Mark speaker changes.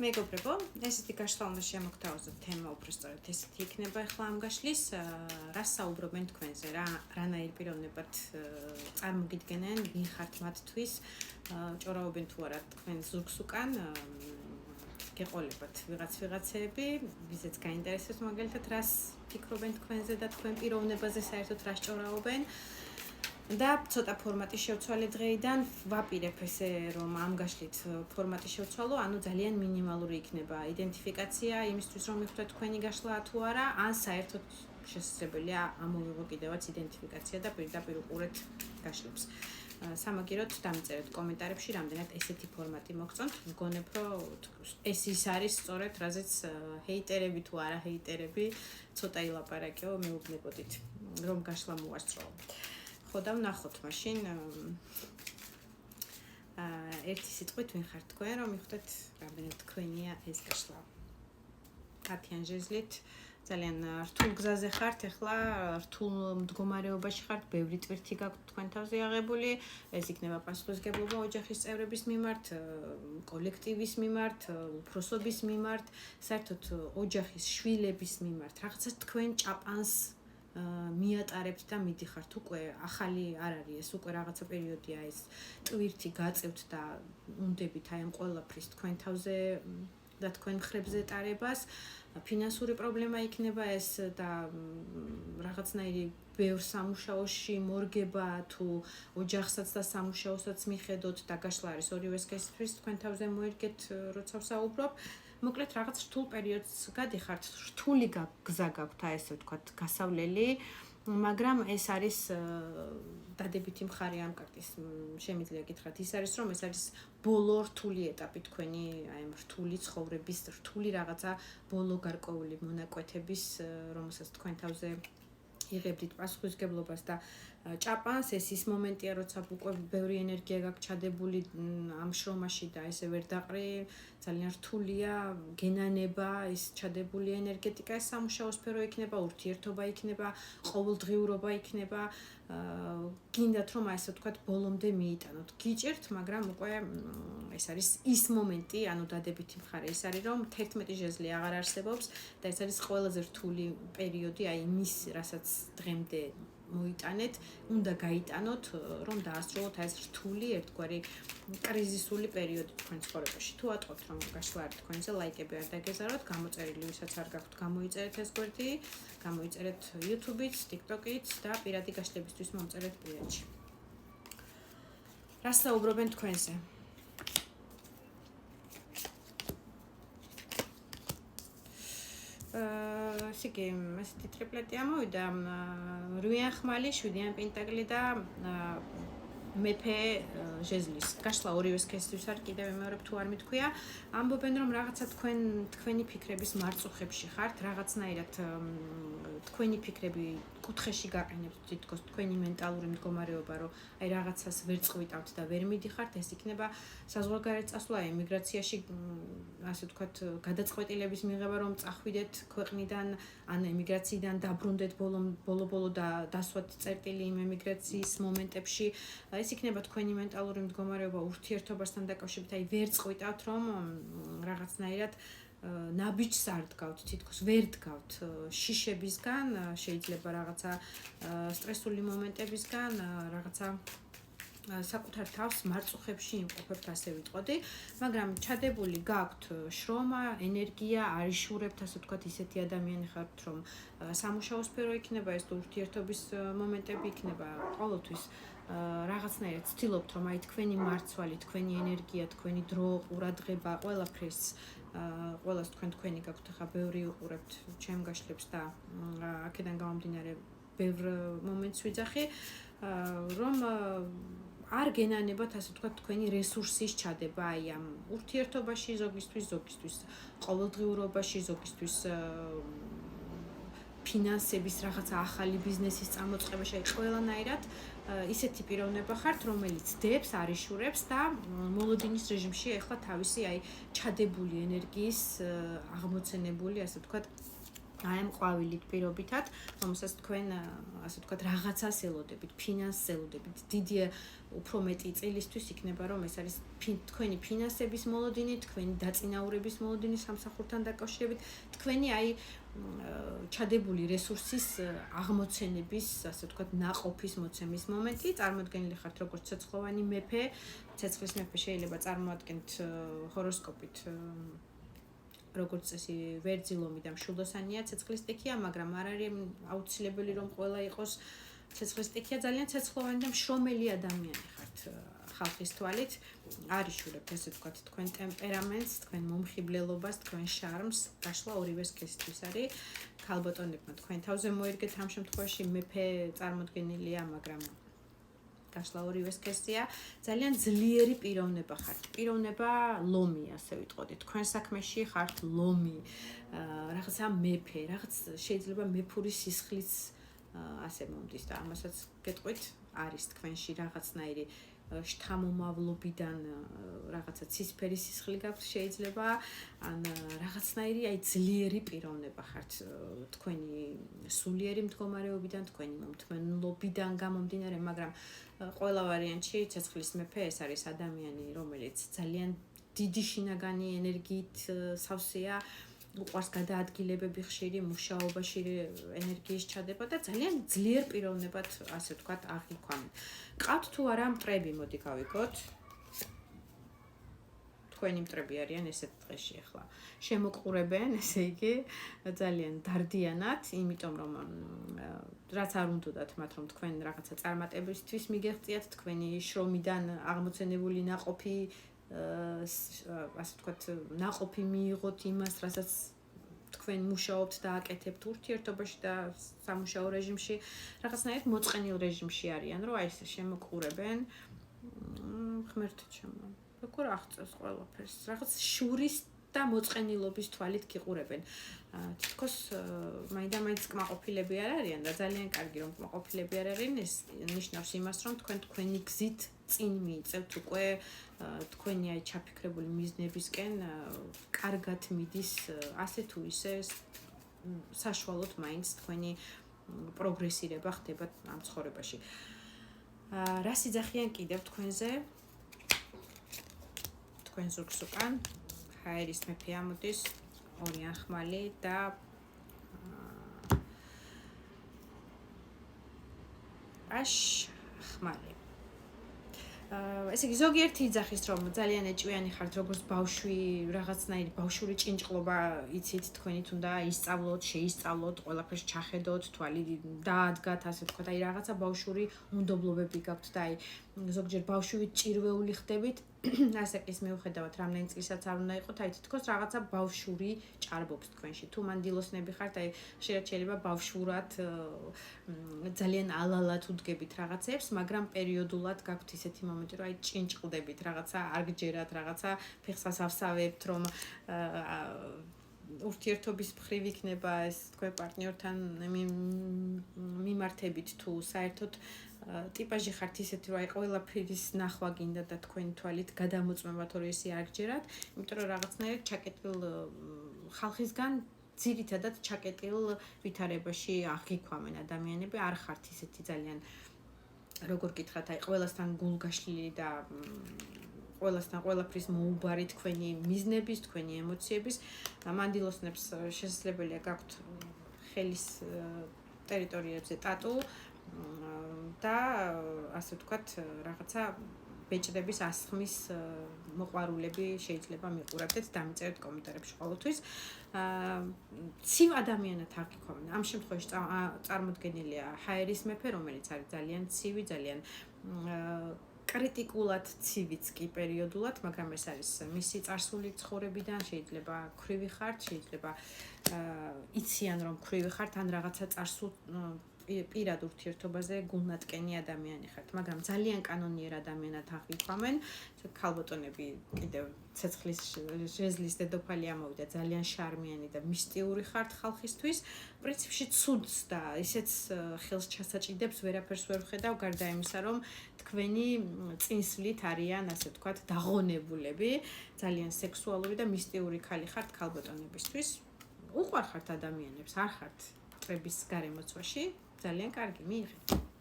Speaker 1: მეგობრებო, ესეთი გაშლა უნდა შემოგთავაზოთ თემა უბრალოდ ესეთი იქნება ახლა ამ გაშლის, რას საუბრობენ თქვენზე, რანაირ პიროვნებად წარმოგიდგენენ, ვინ ხართ მათთვის, ჭორავობენ თუ არა თქვენ ზურგს უკან, გეყოლებათ ვიღაცეები, ვიზეც გაინტერესებს მაგალითად რას ფიქრობენ თქვენზე და თქვენ პიროვნებაზე საერთოდ რას ჭორავობენ. და ცოტა ფორმატი შევცვალე დღეიდან, ვაპირებ ესე რომ ამ გაშლით ფორმატი შევცვალო, ანუ ძალიან მინიმალური იქნება იდენტიფიკაცია იმისთვის რომ მივხვდეთ თქვენი გაშლა თუ არა, ან საერთოდ შესაძლებელია ამოვიღო კიდევაც იდენტიფიკაცია და პირდაპირ უყურეთ გაშლებს. სამაგიეროდ დამიწერეთ კომენტარებში, რამდენად ესეთი ფორმატი მოგწონთ. მგონებ რომ ეს ის არის სწორედ, რაზეც ჰეიტერები თუ არა ჰეიტერები ცოტა ილაპარაკეო, მეუბნებოდით რომ გაშლა მოასწრო. ხოდა ვნახოთ მაშინ ერთი სიტყვით ვინ ხართ თქვენ რომ მივხვდეთ რამდენად თქვენია ეს გაშლა. 10-იან ჟეზლით ძალიან რთულ გზაზე ხართ, ახლა რთულ მდგომარეობაში ხართ, ბევრი ტვირთი გაქვთ თქვენ თავზე აღებული, ეს იქნება პასუხისმგებლობა ოჯახის წევრების მიმართ, კოლექტივის მიმართ, უფროსობის მიმართ, საერთოდ ოჯახის შვილების მიმართ, რაღაცა თქვენ ჭაპანს მიატარებთ და მიდიხართ უკვე ახალი არ არის ეს უკვე რაღაცა პერიოდია ეს ტვირთი გაწევთ და უნდებით აი ამ ყველაფრის თქვენ თავზე და თქვენ მხრებზე ტარებას ფინანსური პრობლემა იქნება ეს და რაღაცნაირი ბევრ სამუშაოში მორგება თუ ოჯახსაც და სამუშაოსაც მიხედოთ და გაშლა არის ორივე სქესისთვის თქვენ თავზე მოერგეთ როცა ვსაუბრობ მოკლედ რაღაც რთულ პერიოდს გადიხართ, რთული გზა გაქვთ, ესე ვთქვათ, გასავლელი, მაგრამ ეს არის დადებითი მხარე ამ კარტის, შემიძლია გითხრათ, ის არის რომ ეს არის ბოლო რთული ეტაპი თქვენი, აი ამ რთული ცხოვრების, რთული რაღაცა ბოლო გარკვეული მონაკვეთების, რომელსაც თქვენ თავზე იღებდით პასუხისმგებლობას და ჭაპანს ეს ის მომენტია, როცა უკვე ბევრი ენერგია გაქვს ჩადებული ამ შრომაში და ესე ვერ დაყრი, ძალიან რთულია, გენანება, ეს ჩადებული ენერგეტიკა, ეს სამუშაო სფერო იქნება, ურთიერთობა იქნება, ყოველდღიურობა იქნება, გინდათ რომ ასე ვთქვათ, ბოლომდე მიიტანოთ. გიჭირთ, მაგრამ უკვე ეს არის ის მომენტი, ანუ დადებითი მხარე ის არის, რომ 11 ჟეზლი აღარ არსებობს და ეს არის ყველაზე რთული პერიოდი, აი მის, რასაც დღემდე მოიტანეთ, უნდა გაიტანოთ, რომ დაასრულოთ ეს რთული, ერთგვარი კრიზისული პერიოდი თქვენ ცხოვრებაში. თუ ატყობთ, რომ გაშლა არის თქვენზე, ლაიკები არ დაგეზაროთ, გამოწერილი, ვისაც არ გაქვთ, გამოიწერეთ ეს გვერდი, გამოიწერეთ YouTube-ით, TikTok-ით და პირადი გაშლებისთვის მომწერეთ პირადში. რას საუბრობენ თქვენზე? სიკი ესეთი ტრიპლეტი ამოვიდა 8-იან ხმალი, 7-იან პენტაკლი და მეფე ჟეზლის. გაშლა ორივე სქესისთვის არის, კიდევ ვიმეორებ თუ არ მithქვია. ამბობენ რომ რაღაცა თქვენი ფიქრების მარწუხებში ხართ, რაღაცნაირად თქვენი ფიქრები კუთხეში გაყინებთ თითქოს თქვენი მენტალური მდგომარეობა, რომ აი რაღაცას ვერ წყვიტავთ და ვერ მიდიხართ, ეს იქნება საზღვარგარეთ წასვლა, ემიგრაციაში, ასე ვთქვათ, გადაწყვეტილების მიღება, რომ წახვიდეთ ქვეყნიდან, ან ემიგრაციიდან დაბრუნდეთ ბოლო და დასვათ წერტილი იმ ემიგრაციის მომენტებში. ეს იქნება თქვენი მენტალური მდგომარეობა ურთიერთობასთან დაკავშირებით, აი ვერ წყვიტავთ, რომ რაღაცნაირად ნაბიჯს არ დგავთ, თითქოს ვერ დგავთ შიშებისგან, შეიძლება რაღაცა სტრესული მომენტებისგან, რაღაცა საკუთარ თავს მარწუხებში იმყოფებთ, ასე ვიტყოდი, მაგრამ ჩადებული გაქვთ შრომა, ენერგია, არიშურებთ, ასე ვთქვათ, ისეთი ადამიანი ხართ, რომ სამუშაო სფერო იქნება, ეს ურთიერთობის მომენტები იქნება, ყოველთვის რაღაცნაირად ცდილობთ, რომ აი თქვენი მარცვალი, თქვენი ენერგია, თქვენი დრო, ყურადღება, ყველას თქვენი გაქვთ, ხა ბევრი უყურებთ ჩემ გაშლებს და აქედან გამომდინარე ბევრ მომენტს ვიძახი, რომ არ გენანებათ, ასე ვთქვათ, თქვენი რესურსის ჩადება, აი ამ ურთიერთობაში ზოგისთვის, ყოველდღიურობაში ზოგისთვის ფინანსების რაღაცა ახალი ბიზნესის წამოწყებაში, აი ყველანაირად ისეთი პიროვნება ხართ, რომელიც დებს, არიშურებს და მოლოდინის რეჟიმში ახლა თავისი აი ჩადებული ენერგიის აღმოცენებული, ასე ვთქვათ, აი ამ ყვავილით პირობითად, რომელსაც თქვენ ასე ვთქვათ, რაღაცას ელოდებით, ფინანსს ელოდებით. დიდი უფრო მეტი წილისთვის იქნება, რომ ეს არის თქვენი ფინანსების მოლოდინი, თქვენი დაწინაურების მოლოდინი სამსახურთან დაკავშირებით, თქვენი აი ჩადებული რესურსის აღმოცენების, ასე ვთქვათ, ნაყოფის მოცემის მომენტი. წარმოადგენილი ხართ როგორც ცეცხლოვანი მეფე. ცეცხლის მეფე შეიძლება წარმოადგენთ ჰოროსკოპით როგორც წესი ვერძილომი და მშვილდოსანია ცეცხლის სტიქია, მაგრამ არ არის აუცილებელი რომ ყველა იყოს ცეცხლის სტიქია, ძალიან ცეცხლოვანი და მშრომელი ადამიანი ხართ ხალხის თვალით. არიშურებთ ესე ვთქვათ თქვენ ტემპერამენტს, თქვენ მომხიბლელობას, თქვენ შარმს, გაშლა ორივე სქესისთვის არის. ქალბატონებმა თქვენ თავზე მოერგეთ ამ შემთხვევაში მეფე წარმოდგენილია, მაგრამ გაშლა ორივე სქესია, ძალიან ძლიერი პიროვნება ხართ. პიროვნება ლომი, ასე ვიტყოდით. თქვენ საქმეში ხართ ლომი, რაღაცა მეფე, რაღაც შეიძლება მეფური სისხლიც ასე მომდის და ამასაც გეტყვით, არის თქვენში რაღაცნაირი შთამომავლობიდან რაღაცა ცისფერი სისხლი გაქვთ შეიძლება, ან რაღაცნაირი აი ძლიერი პიროვნება ხართ თქვენი სულიერი მდგომარეობიდან, თქვენი მომთმენლობიდან გამომდინარე, მაგრამ ყველა ვარიანტში ცეცხლის მეფე ეს არის ადამიანი, რომელიც ძალიან დიდი შინაგანი ენერგიით სავსეა, უყვარს გადაადგილებები ხშირი, მუშაობაში ენერგიის ჩადება და ძალიან ძლიერ პიროვნებად, ასე ვთქვათ, აღიქვამენ. ყავთ თუ არა მტრები, მოდი გავიგოთ. თქვენი მტრები არიან ესეთ დღეში ახლა. შემოყურებენ, ესე იგი, ძალიან დარდიანად, იმიტომ რომ რაც არ უნდათ მათ რომ თქვენ რაღაცა წარმატებისთვის მიგეღწიათ, თქვენი შრომიდან აღმოცენებული ნაყოფი ასე ვთქვათ, ნაყოფი მიიღოთ იმას, რასაც თქვენ მუშაობთ და აკეთებთ ურთიერთობაში და სამუშაო რეჟიმში, რაღაცნაირად მოწყენილ რეჟიმში არიან, რომ აი ესე შემოყურებენ. ღმერთო ჩემო, როგორ აღწევს ყველაფერს, რაღაც შურის და მოწყენილობის თვალით გიყურებენ. თითქოს მაინდა-მაინც კმაყოფილები არ არიან და ძალიან კარგი რომ კმაყოფილები არ არიან, ეს ნიშნავს იმას, რომ თქვენ თქვენი გზით წინ მიიწევთ უკვე თქვენი აი ჩაფიქრებული მიზნებისკენ კარგად მიდის ასე თუ ისე საშუალოდ მაინც თქვენი პროგრესირება ხდება ამ ცხოვრებაში. რა სიძახიან კიდევ თქვენზე? თქვენ ზურგს უკან ჰაერის მეფე ამოდის, ორი ახმალი და ახმალი. ესე იგი ზოგიერთი იძახის რომ ძალიან ეჭვიანი ხართ როგორც ბავშვი, რაღაცნაირი ბავშვური ჭინჭყლობა იცით თქვენით უნდა ისწავლოთ, შეისწავლოთ, ყველაფერს ჩახედოთ, თვალი დაადგათ, ასე ვთქვათ, აი რაღაცა ბავშვური უნდობლობები გაქვთ და აი ზოგჯერ ბავშვი ჭირვეული ხდებით, ასე ის მიუხედავად რამდენი წლისაც არ უნდა იყოთ, აი თითქოს რაღაცა ბავშვური ჭარბობს თქვენში. თუ მანდილოსნები ხართ, აი ხშირად შეიძლება ბავშვურად ძალიან ალალად უდგებით რაღაცებს, მაგრამ პერიოდულად გაქვთ ისეთი მომენტი, რომ აი ჭინჭყლდებით, რაღაცა არ გჯერათ, რაღაცა ფეხსას ავსავებთ, რომ ურთიერთობის მხრივ იქნება ეს თქვენ პარტნიორთან მიმართებით თუ საერთოდ ტიპაჟი ხართ ისეთი, რომ აი ყველაფრის ნახვა გინდა და თქვენი თვალით გადამოწმება თორე ისე არ გჯერათ, იმიტომ რომ რაღაცნაირად ჩაკეტილ ხალხისგან ძირითადად ჩაკეტილ ვითარებაში აღიქვამენ ადამიანები, არ ხართ ისეთი ძალიან როგორ გითხრათ, აი ყველასთან გულგაშლილი და ყველასთან ყველაფრის მოუბარი თქვენი მიზნების, თქვენი ემოციების. მანდილოსნებს შესაძლებელია გაქვთ ხელის ტერიტორიებზე ტატუ და ასე ვთქვათ, რაღაცა ბეჭდების ასხმის მოყვარულები შეიძლება მიყურებდეთ, დამიწერეთ კომენტარებში ყოველთვის. ცივ ადამიანად აღიქვამენ. ამ შემთხვევაში წარმოდგენილია ჰაერის მეფე, რომელიც არის ძალიან ცივი, ძალიან კრიტიკულად ცივიც კი პერიოდულად, მაგრამ ეს არის მისი წარსული ცხოვრებიდან, შეიძლება ქვრივი ხართ, შეიძლება იციან რომ ქვრივი ხართ, ან რაღაცა წარსულ პირად ურთიერთობაზე გულნატკენი ადამიანი ხართ, მაგრამ ძალიან კანონიერ ადამიანად აღიქვამენ. ქალბატონები კიდევ ცეცხლის ჟეზლის დედოფალი ამოვიდა, ძალიან შარმიანი და მისტიური ხართ ხალხისთვის. პრინციპში ცუდს და ისეც ხელს ჩასაჭიდებს ვერაფერს ვერ ვხედავ, გარდა იმისა, რომ თქვენი წინსვლით არიან, ასე ვთქვათ, დაღონებულები, ძალიან სექსუალური და მისტიური ქალი ხართ ქალბატონებისთვის. უყვარხართ ადამიანებს, არ ხართ ხრების გარემოცვაში, ძალიან კარგი, მიიღეთ.